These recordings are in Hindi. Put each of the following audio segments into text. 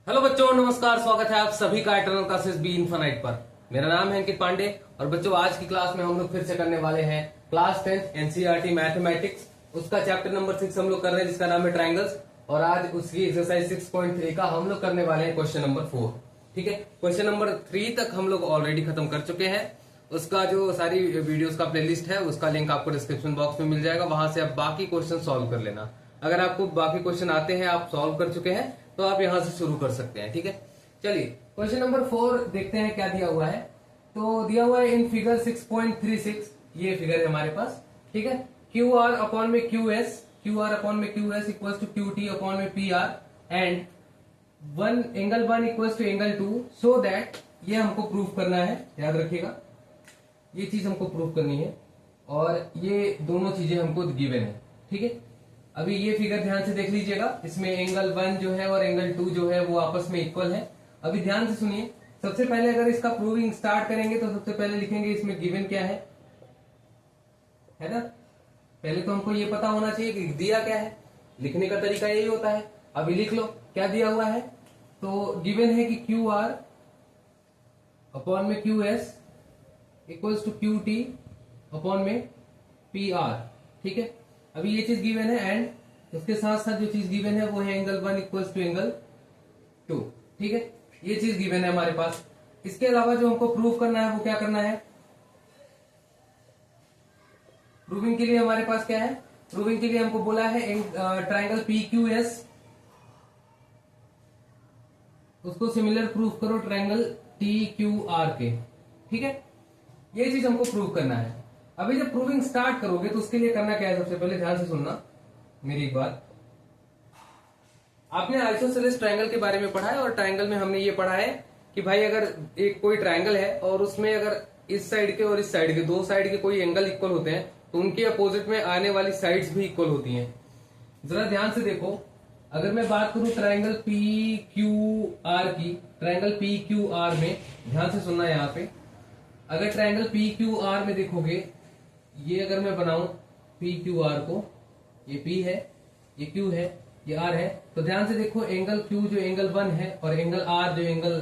हेलो बच्चों, नमस्कार। स्वागत है आप सभी का इटर्नल क्लासेस बी इन्फिनाइट पर। मेरा नाम है अंकित पांडे और बच्चों आज की क्लास में हम लोग फिर से करने वाले हैं क्लास 10 एनसीईआरटी मैथमेटिक्स। उसका चैप्टर नंबर 6 हम लोग कर रहे हैं जिसका नाम है ट्रायंगल्स। और आज उसकी एक्सरसाइज 6.3 का हम लोग करने वाले हैं क्वेश्चन नंबर 4। ठीक है, क्वेश्चन नंबर 3 तक हम लोग ऑलरेडी खत्म कर चुके हैं। उसका जो सारी वीडियोस का प्लेलिस्ट है उसका लिंक आपको डिस्क्रिप्शन बॉक्स में मिल जाएगा, वहां से आप बाकी क्वेश्चन सॉल्व कर लेना। अगर आपको बाकी क्वेश्चन आते हैं, आप सॉल्व कर चुके हैं, तो आप यहां से शुरू कर सकते हैं। ठीक है, चलिए क्वेश्चन नंबर 4 देखते हैं क्या दिया हुआ है। तो दिया हुआ है इन फिगर 6.36, ये फिगर है हमारे पास। ठीक है, क्यू आर अपॉन में Q S equal to Q T upon में P R and angle 1 equal to angle 2, so that ये हमको प्रूफ करना है। याद रखिएगा, ये चीज हमको प्रूफ करनी है और ये दोनों चीजें हमको गिवन है। ठीक है, अभी ये फिगर ध्यान से देख लीजिएगा। इसमें एंगल 1 जो है और एंगल 2 जो है वो आपस में इक्वल है। अभी ध्यान से सुनिए, सबसे पहले अगर इसका प्रूविंग स्टार्ट करेंगे तो सबसे पहले लिखेंगे इसमें गिवन क्या है ना। पहले तो हमको ये पता होना चाहिए कि दिया क्या है। लिखने का तरीका यही होता है। अभी लिख लो क्या दिया हुआ है। तो गिवन है कि क्यू आर अपॉन में Q S equals to Q T upon में पी आर। ठीक है, अभी ये चीज गिवन है एंड उसके साथ साथ जो चीज गिवन है वो है एंगल 1 इक्वल्स टू एंगल 2। ठीक है, ये चीज गिवन है हमारे पास। इसके अलावा जो हमको प्रूव करना है वो क्या करना है। प्रूविंग के लिए हमारे पास क्या है, प्रूविंग के लिए हमको बोला है ट्राइंगल पी क्यू एस, उसको सिमिलर प्रूफ करो ट्राइंगल टी क्यू आर के। ठीक है, ये चीज हमको प्रूव करना है। अभी जब प्रूविंग स्टार्ट करोगे तो उसके लिए करना क्या है, सबसे पहले ध्यान से सुनना मेरी एक बात। आपने आइसोसेलेस ट्रायंगल के बारे में पढ़ा है और ट्रायंगल में हमने ये पढ़ा है कि भाई अगर एक कोई ट्रायंगल है और उसमें अगर इस साइड के और इस साइड के, दो साइड के कोई एंगल इक्वल होते हैं तो उनके अपोजिट में आने वाली साइड्स भी इक्वल होती हैं। जरा ध्यान से देखो, अगर मैं बात करूं ट्रायंगल पी क्यू आर की, ट्रायंगल पी क्यू आर में ध्यान से सुनना यहाँ पे, अगर ट्रायंगल पी क्यू आर में देखोगे, ये अगर मैं बनाऊं पी क्यू आर को, ये पी है, ये क्यू है, ये आर है, तो ध्यान से देखो एंगल क्यू जो एंगल 1 है और एंगल आर जो एंगल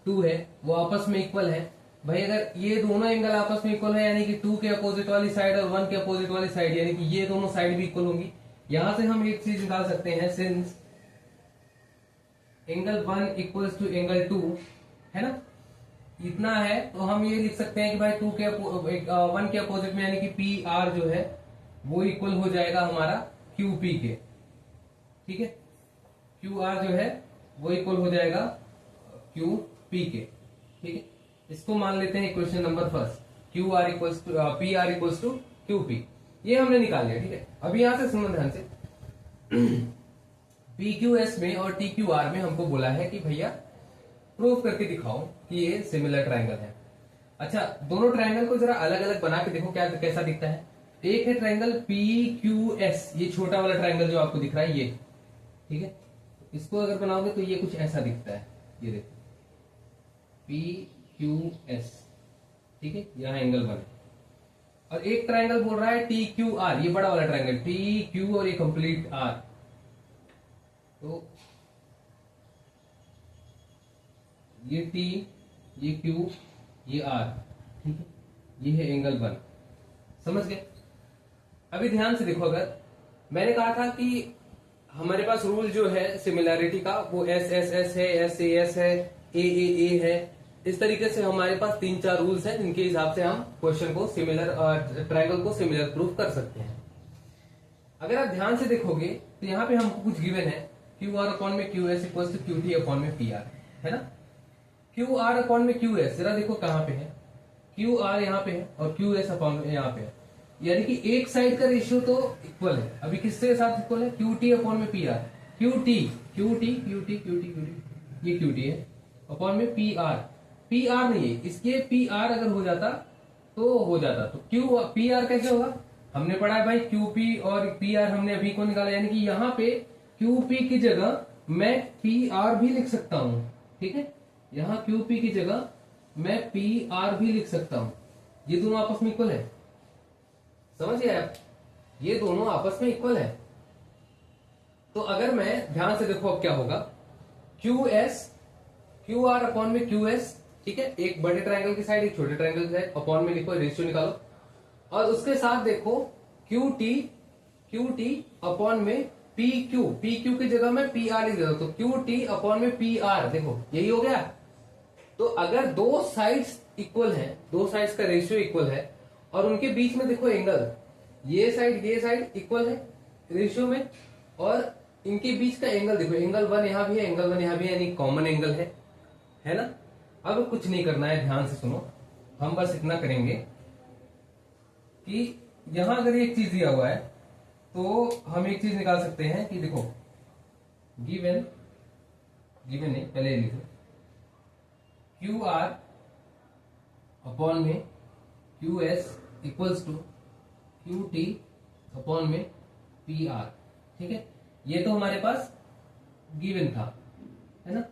2 है वो आपस में इक्वल है। भाई अगर ये दोनों एंगल आपस में इक्वल है यानी कि 2 के अपोजिट वाली साइड और 1 के अपोजिट वाली साइड यानी कि ये दोनों साइड भी इक्वल होंगी। यहां से हम एक चीज निकाल सकते हैं, since angle 1 equals to angle 2 है ना, इतना है, तो हम ये लिख सकते हैं कि भाई 1 के अपोजिट में यानी कि पी आर जो है वो इक्वल हो जाएगा हमारा क्यू पी के। ठीक है, क्यू आर जो है वो इक्वल हो जाएगा क्यू पी के। ठीक है, इसको मान लेते हैं equation number first, Q R equals to P R equals to Q P. ये हमने निकाल लिया। ठीक है, अभी यहां से सुनो ध्यान से, पी क्यू एस में और टी क्यू आर में हमको बोला है कि भैया प्रूफ करके दिखाओ कि ये सिमिलर ट्रायंगल है। अच्छा, दोनों ट्रायंगल को जरा अलग अलग बना के देखो क्या कैसा दिखता है। एक है ट्रायंगल पी क्यू एस, ये छोटा वाला ट्रायंगल जो आपको दिख रहा है ये। ठीक है, इसको अगर बनाओगे तो ये कुछ ऐसा दिखता है, ये देखो पी क्यू एस। ठीक है, यहां एंगल 1 है और एक ट्रायंगल बोल रहा है टी क्यू आर, ये बड़ा वाला ट्रायंगल टी क्यू और ये कंप्लीट आर। तो ये टी, ये क्यू, ये आर। ठीक है, ये है एंगल 1। समझ गए। अभी ध्यान से देखो, अगर मैंने कहा था कि हमारे पास रूल जो है सिमिलैरिटी का वो एस एस एस है, एस ए एस है, ए है। इस तरीके से हमारे पास 3-4 रूल्स हैं जिनके हिसाब से हम क्वेश्चन को सिमिलर ट्रायंगल को सिमिलर प्रूफ कर सकते हैं। अगर आप ध्यान से देखोगे तो यहाँ पे हमको कुछ गिवन है, क्यू आर अपॉन में Q S equal to Q T upon में पी आर, है ना। क्यू आर अपॉन में क्यू एस, जरा देखो कहां पे है, क्यू आर यहाँ पे है और क्यू एस अपॉन में यहाँ पे है, यानी कि एक साइड का रेशियो तो इक्वल है। अभी किसके साथ इक्वल है, क्यू टी अपॉन में पी आर, क्यू टी ये क्यू टी है अपॉन में पी आर नहीं है, इसके पी आर अगर हो जाता तो क्यू पी आर कैसे होगा, हमने पढ़ा है भाई क्यू पी और पी आर हमने अभी को निकाला, यानी कि यहाँ पे क्यू पी की जगह मैं पी आर भी लिख सकता हूं। ठीक है, यहाँ क्यू पी की जगह मैं पी आर भी लिख सकता हूं। ये दोनों आपस में इक्वल है, समझिए आप, ये दोनों आपस में इक्वल है। तो अगर मैं ध्यान से देखो अब क्या होगा, क्यू आर अपॉन में क्यू एस, ठीक है, एक बड़े ट्रायंगल की साइड एक छोटे ट्रायंगल की साइड, अपॉन में लिखो, रेशियो निकालो, और उसके साथ देखो क्यू टी अपॉन में पी क्यू की जगह में पी आर लिख देता, तो क्यू टी अपॉन में पी आर, देखो यही हो गया। तो अगर दो साइड्स इक्वल है, दो साइड्स का रेशियो इक्वल है, और उनके बीच में देखो एंगल, ये साइड इक्वल है रेशियो में, और इनके बीच का एंगल देखो, एंगल 1 यहां भी है, एंगल 1 यहां भी है, यानी कॉमन एंगल है ना। अब कुछ नहीं करना है, ध्यान से सुनो, हम बस इतना करेंगे कि यहां अगर एक चीज दिया हुआ है तो हम एक चीज निकाल सकते हैं कि देखो गिवन है, पहले ये लिखो, क्यू आर अपॉन में Q S equals to Q T upon में पी आर, ठीक है। ये तो हमारे पास गिवन था, है ना।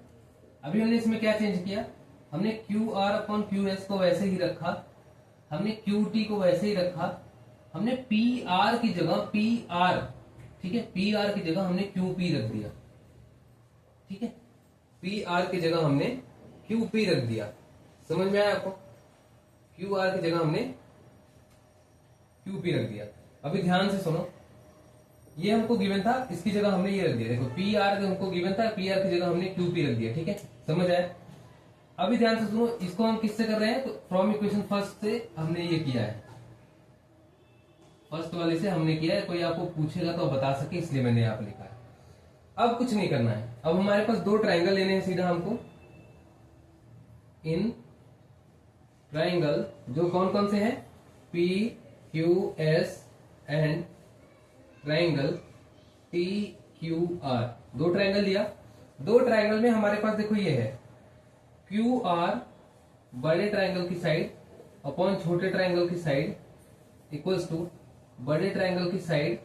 अभी हमने इसमें क्या चेंज किया, हमने Q R upon Q S को वैसे ही रखा, हमने क्यू टी को वैसे ही रखा, हमने पी आर की जगह पी आर, ठीक है, पी आर की जगह हमने क्यू पी रख दिया, ठीक है, पी आर की जगह हमने क्यू पी रख दिया। समझ में आया आपको? क्यू आर की जगह हमने क्यू पी रख दिया। अभी ध्यान से सुनो, ये हमको गिवन था, इसकी जगह हमने ये रख दिया, देखो पी आर हमको गिवन था, पी आर की जगह हमने क्यू पी रख दिया, ठीक है, समझ आया। अभी ध्यान से सुनो, इसको हम किससे कर रहे हैं, तो फ्रॉम इक्वेशन फर्स्ट से हमने ये किया है, फर्स्ट वाले से हमने किया है, कोई आपको पूछेगा तो बता सके इसलिए मैंने यहाँ पे लिखा है। अब कुछ नहीं करना है, अब हमारे पास दो ट्राइंगल लेने हैं सीधा हमको, इन ट्राइंगल जो कौन कौन से हैं, P Q S and triangle T Q are, दो ट्राइंगल लिया। दो ट्राइंगल में हमारे पास देखो ये है क्यू आर बड़े ट्राइंगल की साइड अपॉन छोटे ट्राइंगल की साइड इक्वल्स टू बड़े ट्राइंगल की साइड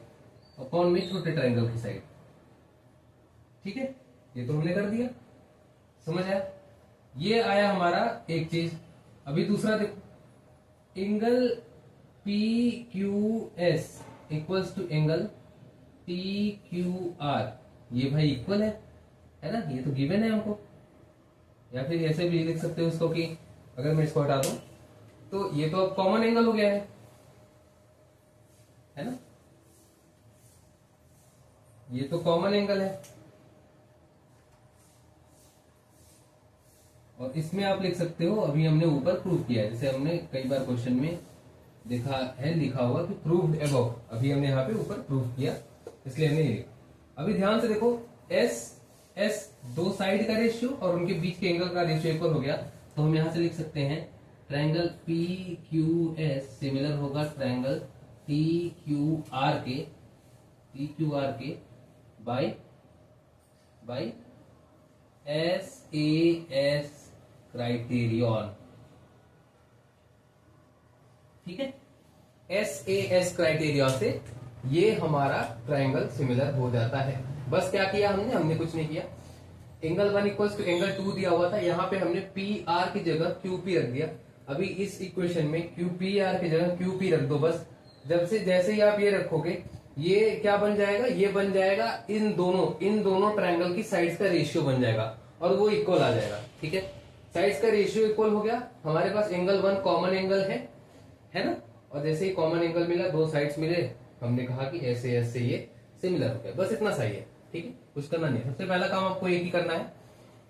अपॉन में छोटे ट्राइंगल की साइड, ठीक है, ये तो हमने कर दिया, समझ आया। ये आया हमारा एक चीज। अभी दूसरा देखो, angle P Q S equals to angle T Q R, ये भाई इक्वल है ना, ये तो गिवन है हमको। या फिर ऐसे भी लिख सकते हो इसको कि अगर मैं इसको हटा दूं तो ये तो अब कॉमन एंगल हो गया है ना, ये तो कॉमन एंगल है। और इसमें आप लिख सकते हो, अभी हमने ऊपर प्रूव किया है, जैसे हमने कई बार क्वेश्चन में देखा है, लिखा हुआ कि प्रूव्ड अबव, अभी हमने यहाँ पे ऊपर प्रूव किया, इसलिए हमने ये। अभी ध्यान से देखो, एस दो साइड का रेशियो और उनके बीच के एंगल का रेशियो इक्वल हो गया, तो हम यहां से लिख सकते हैं triangle P Q S similar होगा ट्रायंगल टी क्यू आर के by S A S criterion, ठीक है, एस ए एस क्राइटेरिया से ये हमारा ट्रायंगल सिमिलर हो जाता है। बस क्या किया हमने कुछ नहीं किया, एंगल 1 इक्वल्स टू एंगल 2 दिया हुआ था, यहाँ पे हमने पी आर की जगह क्यू पी रख दिया। अभी इस इक्वेशन में क्यू पी आर की जगह क्यू पी रख दो बस। जैसे ही आप ये रखोगे, ये क्या बन जाएगा, ये बन जाएगा इन दोनों ट्रायंगल की साइड्स का रेशियो बन जाएगा और वो इक्वल आ जाएगा, ठीक है। साइड्स का रेशियो इक्वल हो गया, हमारे पास एंगल 1 कॉमन एंगल है ना, और जैसे ही कॉमन एंगल मिला, दो साइड्स मिले, हमने कहा कि ऐसे ये सिमिलर हो गया। बस इतना सही है, ठीक है, कुछ करना नहीं। सबसे पहला काम आपको एक ही करना है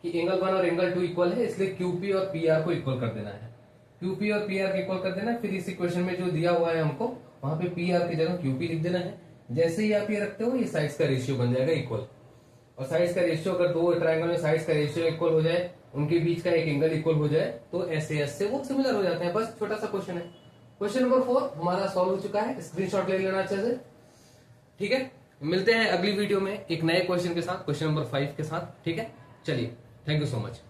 कि एंगल 1 और एंगल 2 इक्वल है, इसलिए क्यूपी और पीआर को इक्वल कर देना है, क्यूपी और पीआर को इक्वल कर देना है। फिर इस इक्वेशन में जो दिया हुआ है हमको, वहां पे पीआर की जगह क्यूपी लिख देना है। जैसे ही आप ये रखते हो, ये साइड्स का रेशियो बन जाएगा इक्वल। और साइड्स का रेशियो, अगर दो ट्रायंगल में साइड्स का रेशियो इक्वल हो जाए, उनके बीच का एक एंगल इक्वल हो जाए, तो ऐसे से वो सिमिलर हो जाते हैं। बस छोटा सा क्वेश्चन है। क्वेश्चन नंबर 4 हमारा सॉल्व हो चुका है, स्क्रीनशॉट ले लेना अच्छे से, ठीक है। मिलते हैं अगली वीडियो में एक नए क्वेश्चन के साथ, क्वेश्चन नंबर 5 के साथ, ठीक है। चलिए, थैंक यू सो मच।